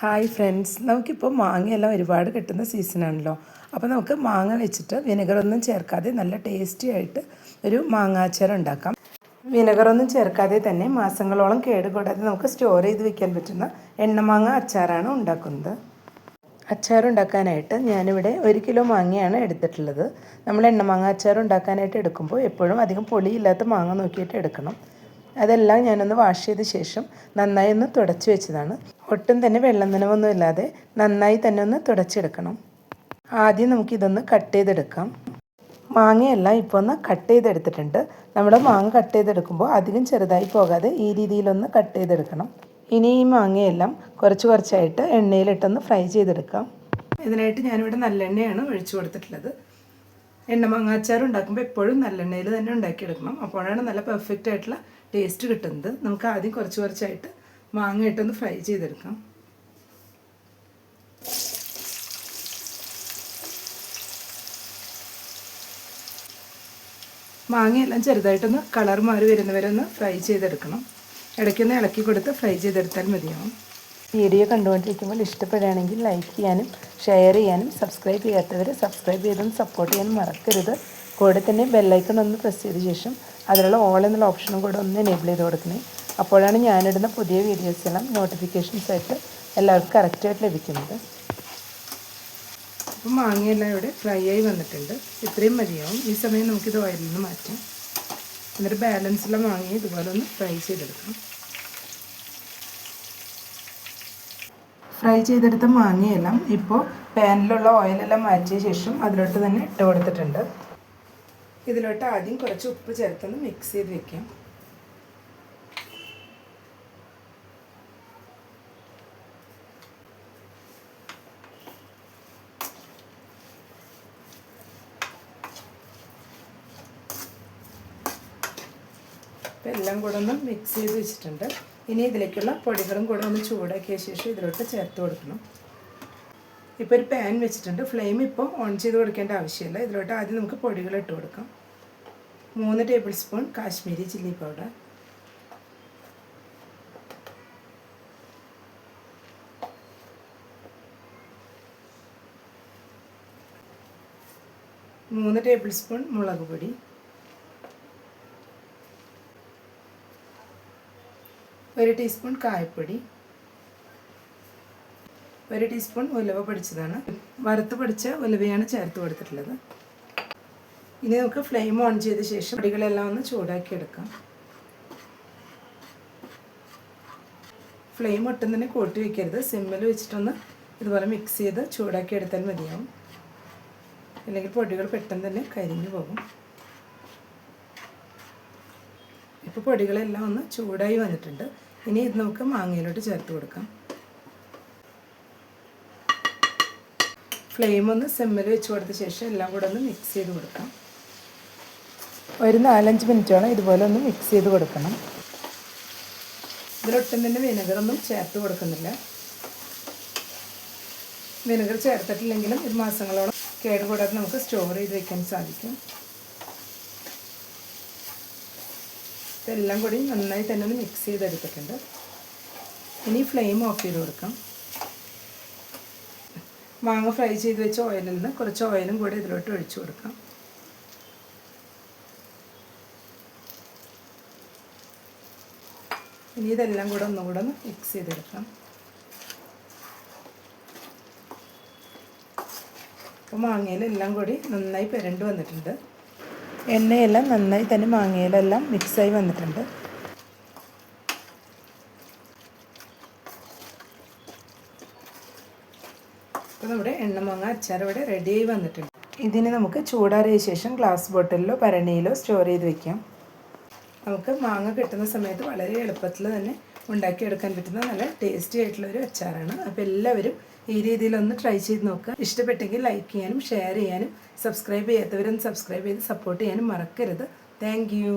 Hi friends, നമുക്കിപ്പോൾ മാങ്ങയെല്ലാം ഒരുപാട് കിട്ടുന്ന സീസണാണല്ലോ. അപ്പോൾ നമുക്ക് മാങ്ങ വെച്ചിട്ട് വിനെഗറൊന്നും ചേർക്കാതെ നല്ല ടേസ്റ്റി ആയിട്ട് ഒരു മാങ്ങാച്ചാർ ഉണ്ടാക്കാം. വിനെഗറൊന്നും ചേർക്കാതെ തന്നെ മാസങ്ങളോളം കേടുകൂടാതെ നമുക്ക് സ്റ്റോർ ചെയ്ത് വെക്കാൻ പറ്റുന്ന എണ്ണമാങ്ങ അച്ചാറാണ് ഉണ്ടാക്കുന്നത്. അച്ചാർ ഉണ്ടാക്കാനായിട്ട് ഞാനിവിടെ 1 കിലോ മാങ്ങയാണ് എടുത്തിട്ടുള്ളത്. നമ്മൾ എണ്ണമാങ്ങ അച്ചാർ ഉണ്ടാക്കാനായിട്ട് എടുക്കുമ്പോൾ എപ്പോഴും അധികം പൊളിയില്ലാത്ത മാങ്ങ നോക്കിയിട്ട് എടുക്കണം. അതെല്ലാം ഞാനൊന്ന് വാഷ് ചെയ്ത ശേഷം നന്നായി ഒന്ന് തുടച്ച് വെച്ചതാണ്. ഒട്ടും തന്നെ വെള്ളം നനവൊന്നും ഇല്ലാതെ നന്നായി തന്നെ ഒന്ന് തുടച്ചെടുക്കണം. ആദ്യം നമുക്കിതൊന്ന് കട്ട് ചെയ്തെടുക്കാം. മാങ്ങയെല്ലാം ഇപ്പോൾ ഒന്ന് കട്ട് ചെയ്തെടുത്തിട്ടുണ്ട്. നമ്മൾ മാങ്ങ കട്ട് ചെയ്തെടുക്കുമ്പോൾ അധികം ചെറുതായി പോകാതെ ഈ രീതിയിലൊന്ന് കട്ട് ചെയ്തെടുക്കണം. ഇനി ഈ മാങ്ങയെല്ലാം കുറച്ചായിട്ട് എണ്ണയിലിട്ടൊന്ന് ഫ്രൈ ചെയ്തെടുക്കാം. ഇതിനായിട്ട് ഞാനിവിടെ നല്ലെണ്ണയാണ് ഒഴിച്ചു കൊടുത്തിട്ടുള്ളത്. എണ്ണമാങ്ങ അച്ചാർ ഉണ്ടാക്കുമ്പോൾ എപ്പോഴും നല്ലെണ്ണയിൽ തന്നെ ഉണ്ടാക്കിയെടുക്കണം. അപ്പോഴാണ് നല്ല പെർഫെക്റ്റ് ആയിട്ടുള്ള ടേസ്റ്റ് കിട്ടുന്നത്. നമുക്ക് ആദ്യം കുറച്ചായിട്ട് മാങ്ങ ഇട്ടൊന്ന് ഫ്രൈ ചെയ്തെടുക്കാം. മാങ്ങയെല്ലാം ചെറുതായിട്ടൊന്ന് കളർ മാറി വരുന്നവരെ ഒന്ന് ഫ്രൈ ചെയ്തെടുക്കണം. ഇടയ്ക്കൊന്ന് ഇളക്കി കൊടുത്ത് ഫ്രൈ ചെയ്തെടുത്താൽ മതിയാവും. വീഡിയോ കണ്ടുകൊണ്ടിരിക്കുമ്പോൾ ഇഷ്ടപ്പെടുകയാണെങ്കിൽ ലൈക്ക് ചെയ്യാനും ഷെയർ ചെയ്യാനും സബ്സ്ക്രൈബ് ചെയ്യാത്തവർ സബ്സ്ക്രൈബ് ചെയ്തൊന്ന് സപ്പോർട്ട് ചെയ്യാനും മറക്കരുത്. കൂടെ തന്നെ ബെല്ലൈക്കൺ ഒന്ന് പ്രസ് ചെയ്ത ശേഷം അതിലുള്ള ഓൾ എന്നുള്ള ഓപ്ഷനും കൂടെ ഒന്ന് എനേബിൾ ചെയ്ത് കൊടുക്കണേ. അപ്പോഴാണ് ഞാനിടുന്ന പുതിയ വീഡിയോസ് എല്ലാം നോട്ടിഫിക്കേഷൻസ് ആയിട്ട് എല്ലാവർക്കും കറക്റ്റായിട്ട് ലഭിക്കുന്നത്. അപ്പം മാങ്ങയെല്ലാം ഇവിടെ ഫ്രൈ ആയി വന്നിട്ടുണ്ട്. ഇത്രയും മതിയാവും. ഈ സമയം നമുക്കിത് ഓയിലിൽ നിന്ന് മാറ്റാം. എന്നിട്ട് ബാലൻസുള്ള മാങ്ങ ഇതുപോലെ ഒന്ന് ഫ്രൈ ചെയ്തെടുക്കാം. ഫ്രൈ ചെയ്തെടുത്ത മാങ്ങയെല്ലാം ഇപ്പോൾ പാനിലുള്ള ഓയിലെല്ലാം മാറ്റിയ ശേഷം അതിലോട്ട് തന്നെ ഇട്ട് കൊടുത്തിട്ടുണ്ട്. ഇതിലോട്ട് ആദ്യം കുറച്ച് ഉപ്പ് ചേർത്തൊന്ന് മിക്സ് ചെയ്ത് വെക്കാം. അപ്പോൾ എല്ലാം കൂടെ ഒന്ന് മിക്സ് ചെയ്ത് വെച്ചിട്ടുണ്ട്. ഇനി ഇതിലേക്കുള്ള പൊടികളും കൂടെ ഒന്ന് ചൂടാക്കിയ ശേഷം ഇതിലോട്ട് ചേർത്ത് കൊടുക്കണം. ഇപ്പോൾ ഒരു പാൻ വെച്ചിട്ടുണ്ട്. ഫ്ലെയിം ഇപ്പോൾ ഓൺ ചെയ്ത് കൊടുക്കേണ്ട ആവശ്യമില്ല. ഇതിലോട്ട് ആദ്യം നമുക്ക് പൊടികൾ ഇട്ട് കൊടുക്കാം. 3 table spoon Kashmiri chilli powder, 3 table spoon മുളക് പൊടി, 1 ടീസ്പൂൺ കായപ്പൊടി, 1 ടീസ്പൂൺ ഉലുവ പൊടിച്ചതാണ്. വറുത്ത് പൊടിച്ച ഉലുവയാണ് ചേർത്ത് കൊടുത്തിട്ടുള്ളത്. ഇനി നമുക്ക് ഫ്ലെയിം ഓൺ ചെയ്ത ശേഷം പൊടികളെല്ലാം ഒന്ന് ചൂടാക്കി എടുക്കാം. ഫ്ലെയിം ഒട്ടും തന്നെ കൂട്ടി വയ്ക്കരുത്. സിമ്മിൽ വെച്ചിട്ടൊന്ന് ഇതുപോലെ മിക്സ് ചെയ്ത് ചൂടാക്കി എടുത്താൽ മതിയാവും. അല്ലെങ്കിൽ പൊടികൾ പെട്ടെന്ന് തന്നെ കരിഞ്ഞു പോകും. ഇപ്പോൾ പൊടികളെല്ലാം ഒന്ന് ചൂടായി വന്നിട്ടുണ്ട്. ഇനി ഇത് നമുക്ക് മാങ്ങയിലോട്ട് ചേർത്ത് കൊടുക്കാം. ഫ്ലെയിം ഒന്ന് സിമ്മിൽ വെച്ച് കൊടുത്ത ശേഷം എല്ലാം കൂടെ ഒന്ന് മിക്സ് ചെയ്ത് കൊടുക്കാം. ഒരു 4-5 മിനിറ്റോളം ഇതുപോലെ ഒന്ന് മിക്സ് ചെയ്ത് കൊടുക്കണം. ഇതിലൊട്ടും തന്നെ വിനെഗറൊന്നും ചേർത്ത് കൊടുക്കുന്നില്ല. വിനെഗർ ചേർത്തിട്ടില്ലെങ്കിലും ഇത് മാസങ്ങളോളം കേടുകൂടാതെ നമുക്ക് സ്റ്റോർ ചെയ്ത് വയ്ക്കാൻ സാധിക്കും. ഇതെല്ലാം കൂടി നന്നായി തന്നെ ഒന്ന് മിക്സ് ചെയ്തെടുത്തിട്ടുണ്ട്. ഇനി ഫ്ലെയിം ഓഫ് ചെയ്ത് കൊടുക്കാം. മാങ്ങ ഫ്രൈ ചെയ്ത് വെച്ച ഓയിലിൽ നിന്ന് കുറച്ച് ഓയിലും കൂടി ഇതിലോട്ട് ഒഴിച്ചു കൊടുക്കാം. ഇനി ഇതെല്ലാം കൂടെ ഒന്നുകൂടെ ഒന്ന് മിക്സ് ചെയ്തെടുക്കാം. അപ്പോൾ മാങ്ങയിലെല്ലാം കൂടി നന്നായി പുരണ്ട് വന്നിട്ടുണ്ട്. എണ്ണയെല്ലാം നന്നായി തന്നെ മാങ്ങയിലെല്ലാം മിക്സായി വന്നിട്ടുണ്ട്. അപ്പോൾ നമ്മുടെ എണ്ണമാങ്ങ അച്ചാർ ഇവിടെ റെഡിയായി വന്നിട്ടുണ്ട്. ഇതിന് നമുക്ക് ചൂടാറിയ ശേഷം ഗ്ലാസ് ബോട്ടിലിലോ ഭരണിയിലോ സ്റ്റോർ ചെയ്ത് വയ്ക്കാം. നമുക്ക് മാങ്ങ കിട്ടുന്ന സമയത്ത് വളരെ എളുപ്പത്തിൽ തന്നെ ഉണ്ടാക്കിയെടുക്കാൻ പറ്റുന്ന നല്ല ടേസ്റ്റി ആയിട്ടുള്ളൊരു അച്ചാറാണ്. അപ്പോൾ എല്ലാവരും ഈ രീതിയിലൊന്ന് ട്രൈ ചെയ്ത് നോക്കുക. ഇഷ്ടപ്പെട്ടെങ്കിൽ ലൈക്ക് ചെയ്യാനും ഷെയർ ചെയ്യാനും സബ്സ്ക്രൈബ് ചെയ്യാത്തവരൊന്ന് സബ്സ്ക്രൈബ് ചെയ്ത് സപ്പോർട്ട് ചെയ്യാനും മറക്കരുത്. Thank you.